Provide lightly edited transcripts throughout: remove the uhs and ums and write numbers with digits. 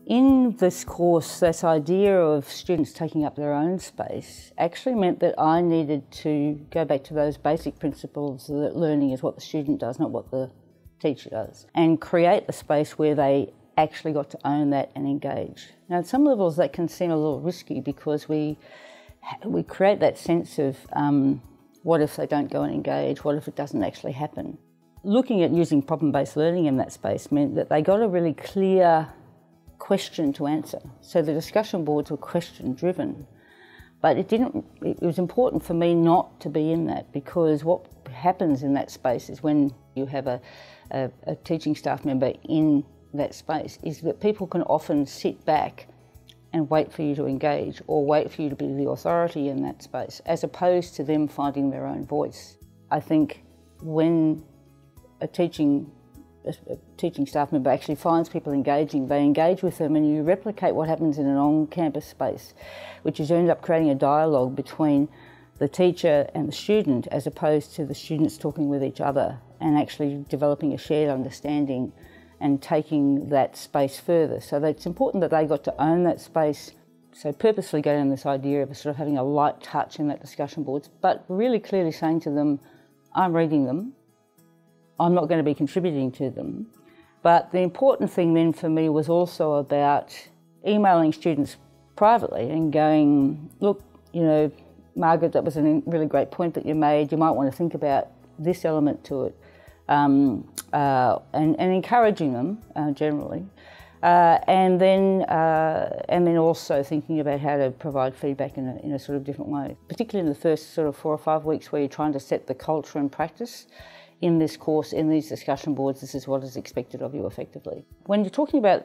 In this course, this idea of students taking up their own space actually meant that I needed to go back to those basic principles that learning is what the student does, not what the teacher does, and create a space where they actually got to own that and engage. Now, at some levels that can seem a little risky because we create that sense of what if they don't go and engage, what if it doesn't actually happen. Looking at using problem-based learning in that space meant that they got a really clear question to answer. So the discussion boards were question-driven. But it was important for me not to be in that, because what happens in that space is when you have a teaching staff member in that space is that people can often sit back and wait for you to engage or wait for you to be the authority in that space, as opposed to them finding their own voice. I think when a teaching staff member actually finds people engaging, they engage with them, and you replicate what happens in an on-campus space, which is you end up creating a dialogue between the teacher and the student, as opposed to the students talking with each other and actually developing a shared understanding and taking that space further. So it's important that they got to own that space. So purposely going on this idea of sort of having a light touch in that discussion boards, but really clearly saying to them, I'm reading them, I'm not going to be contributing to them. But the important thing then for me was also about emailing students privately and going, look, you know, Margaret, that was a really great point that you made. You might want to think about this element to it. And encouraging them generally. And then also thinking about how to provide feedback in a sort of different way, particularly in the first sort of 4 or 5 weeks where you're trying to set the culture and practice in this course, in these discussion boards. This is what is expected of you effectively. When you're talking about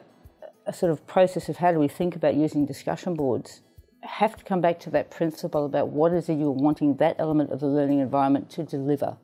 a sort of process of how do we think about using discussion boards, have to come back to that principle about what is it you're wanting that element of the learning environment to deliver.